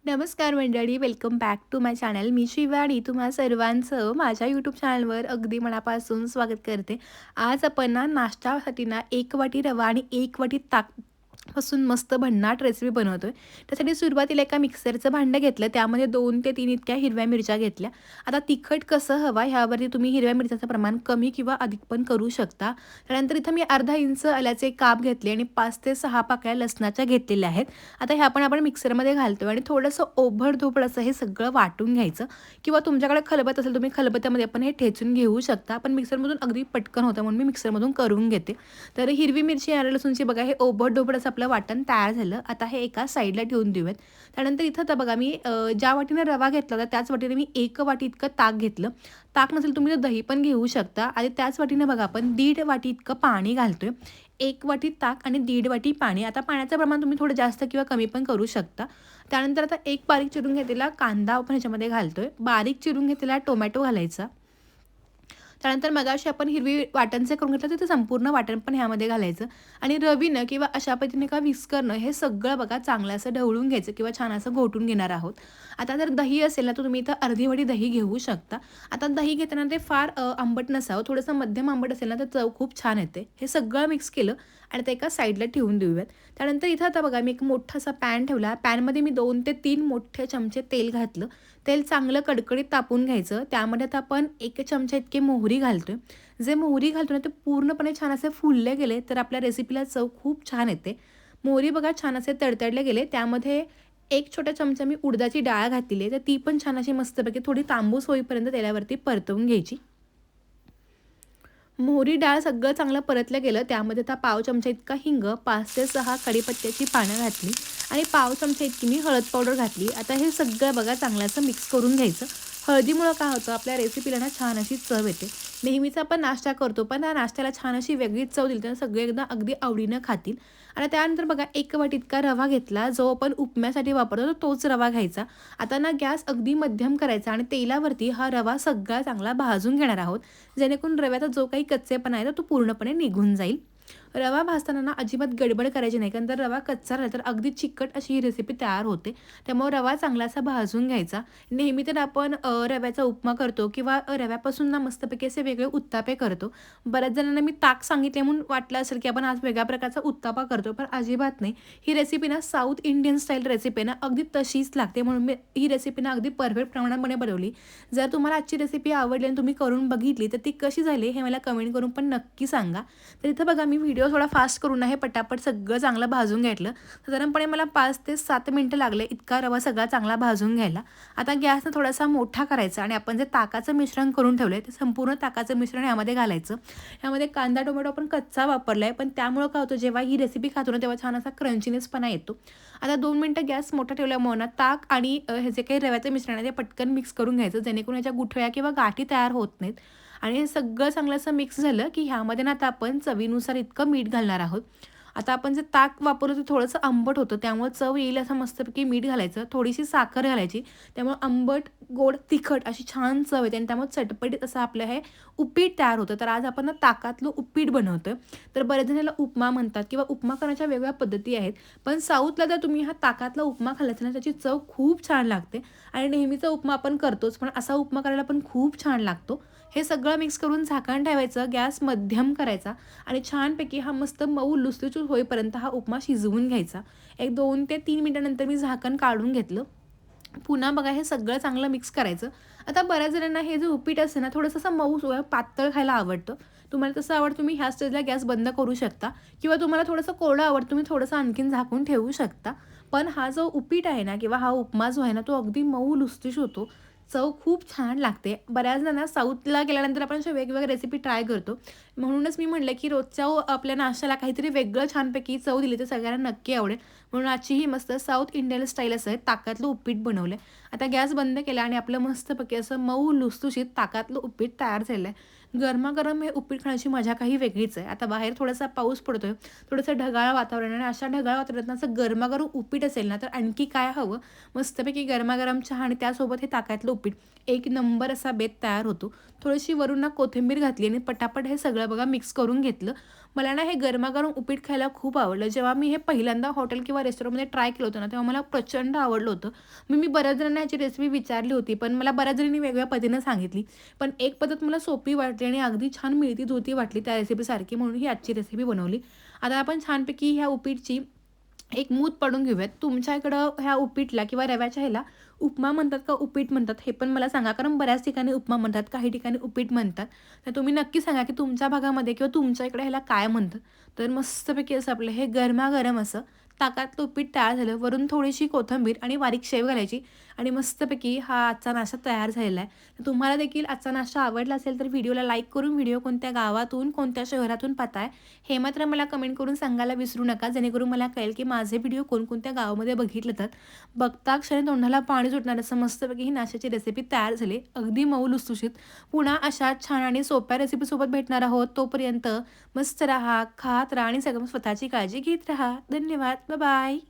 नमस्कार मंडळी, welcome back to my channel. मी शिवानी तुम्हा सर्वांचं माझ्या यूट्यूब चॅनलवर अगदी मनापासून स्वागत करते. आज आपण ना नाश्त्यासाठी ना 1 वाटी रवा आणि 1 वाटी ताक पासून मस्त भन्नाट रेसिपी बनवतोय. त्यासाठी सुरुवातीला एका मिक्सरचं भांडं घेतलं, त्यामध्ये 2 ते 3 इतक्या हिरव्या मिरच्या घेतल्या. आता तिखट कसं हवा ह्यावरती तुम्ही हिरव्या मिरच्याचं प्रमाण कमी किंवा अधिक पण करू शकता. त्यानंतर इथं मी अर्धा इंच आल्याचे काप घेतले आणि 5 ते 6 पाकळ्या लसणाच्या घेतलेल्या आहेत. आता ह्या पण आपण मिक्सरमध्ये घालतोय आणि थोडंसं ओबड-धोबड असं हे सगळं वाटून घ्यायचं किंवा तुमच्याकडे खलबत असेल तुम्ही खलबत्त्यामध्ये पण हे ठेचून घेऊ शकता. पण मिक्सरमधून अगदी पटकन होतं म्हणून मी मिक्सरमधून करून घेते. तर हिरवी मिरची आणि लसूणची बघा हे ओबड-धोबड असं आपलं वाटण तयार झालं. आता हे एका साईडला ठेवून देऊयात. त्यानंतर इथं आता बघा मी ज्या वाटीने रवा घेतला होता त्याच वाटीने मी 1 वाटी इतकं ताक घेतलं. ताक नसेल तुम्ही तर दही पण घेऊ शकता आणि त्याच वाटीने बघा आपण 1.5 वाटी इतकं पाणी घालतोय. 1 वाटी ताक आणि 1.5 वाटी पाणी. आता पाण्याचं प्रमाण तुम्ही थोडं जास्त किंवा कमी पण करू शकता. त्यानंतर आता एक बारीक चिरून घेतलेला कांदा आपण ह्याच्यामध्ये घालतोय. बारीक चिरून घेतलेला टोमॅटो घालायचा. त्यानंतर मगाशी आपण हिरवी वाटण करून घेतलं तर ते संपूर्ण वाटण पण ह्यामध्ये घालायचं आणि रवीनं किंवा अशा पद्धतीने का विस्करनं हे सगळं बघा चांगलं असं ढवळून घ्यायचं किंवा छान असं घोटून घेणार आहोत. आता जर दही असेल ना तर तुम्ही इथं अर्धी वाटी दही घेऊ शकता. आता दही घेताना ते फार आंबट नसावं, थोडंसं मध्यम आंबट असेल ना तर चव खूप छान येते. हे सगळं मिक्स केलं आणि ते एका साईडला ठेवून देऊयात. त्यानंतर इथं आता बघा मी एक मोठासा पॅन ठेवला. पॅनमध्ये मी 2 ते 3 मोठे चमचे तेल घातलं. तेल चांगलं कडकडीत तापून घ्यायचं. त्यामध्ये आता आपण 1 चमचा इतकी मोहरी घालतोय. जे मोहरी घालतो ना ते पूर्णपणे छान असे फुलले गेले तर आपल्या रेसिपीला चव खूप छान येते. मोहरी बघा छान असे तडतडले गेले. त्यामध्ये 1 छोटा चमचा मी उडदाची डाळ घातलेली आहे. तर ती पण छान अशी मस्तपैकी थोडी तांबूस होईपर्यंत तेलावरती परतवून घ्यायची. मोहरी डाळ सगळं चांगलं परतलं गेलं. त्यामध्ये आता पाव चमचा इतका हिंग, 5 ते 6 कढीपत्त्याची पानं घातली आणि पाव चमचा इतकी मी हळद पावडर घातली. आता हे सगळं बघा चांगलं असं मिक्स करून घ्यायचं. हळदीमुळं काय होतं आपल्या रेसिपीला ना छान अशी चव येते. नेहमीचा आपण नाश्ता करतो, पण त्या नाश्त्याला छान अशी वेगळीच चव दिली तर सगळे एकदा अगदी आवडीनं खातील. आणि त्यानंतर बघा 1 वाटी इतका रवा घेतला, जो आपण उपम्यासाठी वापरतो तोच रवा घ्यायचा. आता ना गॅस अगदी मध्यम करायचा आणि तेलावरती हा रवा सगळा चांगला भाजून घेणार आहोत. जेणेकरून रव्याचा जो काही कच्चेपणा आहे तो पूर्णपणे निघून जाईल. रवा भाजताना ना अजिबात गडबड करायची नाही, कारण जर रवा कच्चा राहिला तर अगदी चिकट अशी ही रेसिपी तयार होते. त्यामुळे रवा चांगला असा भाजून घ्यायचा. नेहमी तर आपण रव्याचा उपमा करतो किंवा रव्यापासून ना मस्तपैकी असे वेगळे उत्तापे करतो. बऱ्याच जणांना मी ताक सांगितले म्हणून वाटलं असेल की आपण आज वेगळ्या प्रकारचा उत्तापा करतो, पण अजिबात नाही. ही रेसिपी ना साऊथ इंडियन स्टाईल रेसिपी ना अगदी तशीच लागते, म्हणून मी ही रेसिपी ना अगदी परफेक्ट प्रमाणामध्ये बनवली. जर तुम्हाला आजची रेसिपी आवडली आणि तुम्ही करून बघितली तर ती कशी झाली हे मला कमेंट करून पण नक्की सांगा. तर इथं बघा मी व्हिडिओ थोडा फास्ट करून आहे पटापट सगळं चांगलं भाजून घेतलं. साधारणपणे मला 5 ते 7 मिनिटं लागले इतका रवा सगळा चांगला भाजून घ्यायला. आता गॅसनं थोडासा मोठा करायचा आणि आपण जे ताकाचं मिश्रण करून ठेवलं आहे ते संपूर्ण ताकाचं मिश्रण यामध्ये घालायचं. यामध्ये कांदा टोमॅटो आपण कच्चा वापरला आहे, पण त्यामुळं काय होतं जेव्हा ही रेसिपी खातो ना तेव्हा छान असा क्रंचीनेसपणा येतो. आता 2 मिनिटं गॅस मोठा ठेवल्यामुळे ना ताक आणि हे जे काही रव्याचं मिश्रण आहे ते पटकन मिक्स करून घ्यायचं, जेणेकरून याच्या गुठळ्या किंवा गाठी तयार होत नाहीत. आणि हे सगळं चांगलं असं मिक्स झालं की ह्यामध्ये ना आता आपण चवीनुसार इतकं मीठ घालणार आहोत. आता आपण जे ताक वापरतो ते थोडंसं आंबट होतं, त्यामुळे चव येईल असं मस्तपैकी मीठ घालायचं. थोडीशी साखर घालायची. त्यामुळे आंबट, गोड, तिखट अशी छान चव येते आणि त्यामुळे चटपटीत असं आपलं हे उपीट तयार होतं. तर आज आपण ना ताकातलं उपीट बनवतोय. तर बरेच जण याला उपमा म्हणतात किंवा उपमा करण्याच्या वेगवेगळ्या पद्धती आहेत. पण साऊथला जर तुम्ही हा ताकातला उपमा खाल्लात ना त्याची चव खूप छान लागते आणि नेहमीचा उपमा आपण करतोच, पण असा उपमा करायला पण खूप छान लागतो. हे सगळं मिक्स करून झाकण ठेवायचं, गॅस मध्यम करायचा आणि छानपैकी हा मस्त मऊ लुसलुशीत होईपर्यंत हा उपमा शिजवून घ्यायचा. एक 2 ते 3 मिनिटानंतर मी झाकण काढून घेतलं. पुन्हा बघा हे सगळं चांगलं मिक्स करायचं. आता बऱ्याच जणांना हे जे उपीट असतं ना थोडंसं असं मऊ पातळ खायला आवडतं. तुम्हाला तसं आवडतं तुम्ही ह्या स्टेजला गॅस बंद करू शकता किंवा तुम्हाला थोडंसं कोरडं आवडतं तुम्ही थोडंसं आणखीन झाकून ठेवू शकता. पण हा जो उपीट आहे ना किंवा हा उपमा जो आहे ना तो अगदी मऊ लुसलुशीत होतो. चव खूप छान लागते. बऱ्याच जणांना साऊथला गेल्यानंतर आपण अशा वेगवेगळ्या रेसिपी ट्राय करतो. म्हणूनच मी म्हटलं की रोजच्या आपल्या नाश्त्याला काहीतरी वेगळं छानपैकी चव दिली तर सगळ्यांना नक्की आवडेल. म्हणून आजची ही मस्त साऊथ इंडियन स्टाईल असं ताकातलं उपीट बनवलं आहे. आता गॅस बंद केला आणि आपलं मस्तपैकी असं मऊ लुसलुशीत ताकातलं उपीट तयार झालं आहे. गरमागरम हे उपीट खाण्याची मजा काही वेगळीच आहे. आता बाहेर थोडासा पाऊस पडतोय, थोडंसं ढगाळ वातावरण आणि अशा ढगाळ वातावरणात असं गरमागरम उपीट असेल ना तर आणखी काय हवं. मस्तपैकी गरमागरम चहा आणि त्यासोबत हे ताकातलं उपीट एक नंबर असा बेत तयार होतो. थोडीशी वरून ना कोथिंबीर घातली आणि पटापट हे सगळं बघा मिक्स करून घेतलं. मला ना हे गरमागरम उपीट खायला खूप आवडलं. जेव्हा मी हे पहिल्यांदा हॉटेल किंवा रेस्टॉरंटमध्ये ट्राय केलं होतं ना, तेव्हा मला प्रचंड आवडलं होतं. मी बऱ्याच जणांना ह्याची रेसिपी विचारली होती, पण मला बऱ्याच जणांनी वेगवेगळ्या पद्धतीनं सांगितली. पण एक पद्धत मला सोपी वाटली आणि अगदी छान मिळती-जुळती वाटली त्या रेसिपीसारखी, म्हणून ही आजची रेसिपी बनवली. आता आपण छानपैकी ह्या उपीटची एक मूद पाडून घेऊयात. तुमच्या इकडं ह्या उपीटला किंवा रव्याच्या ह्याला उपमा म्हणतात का उपीट म्हणतात हे पण मला सांगा. कारण बऱ्याच ठिकाणी उपमा म्हणतात, काही ठिकाणी उपीट म्हणतात. तर तुम्ही नक्की सांगा की तुमच्या भागामध्ये किंवा तुमच्या इकडे ह्याला काय म्हणतात? तर मस्तपैकी असं आपलं हे गरमागरम असं ताकातलं उपीट तयार झालं. वरून थोडीशी कोथिंबीर आणि बारीक शेव घालायची आणि मस्तपैकी हा आजचा नाश्ता तयार झालेला आहे. तर तुम्हाला देखील आजचा नाश्ता आवडला असेल तर व्हिडिओला लाईक करून व्हिडिओ कोणत्या गावातून, कोणत्या शहरातून पाहताय हे मात्र मला कमेंट करून सांगायला विसरू नका. जेणेकरून मला कळेल की माझे व्हिडिओ कोणकोणत्या गावामध्ये बघितले तर बघता क्षणी तोंडाला पाणी सुटणार असं मस्तपैकी ही नाश्त्याची रेसिपी तयार झाली. अगदी मऊ लुसलुशीत. पुन्हा अशाच छान आणि सोप्या रेसिपीसोबत भेटणार आहोत. तोपर्यंत मस्त राहा, खात राहा आणि सगळं स्वतःची काळजी घेत राहा. धन्यवाद. बाय.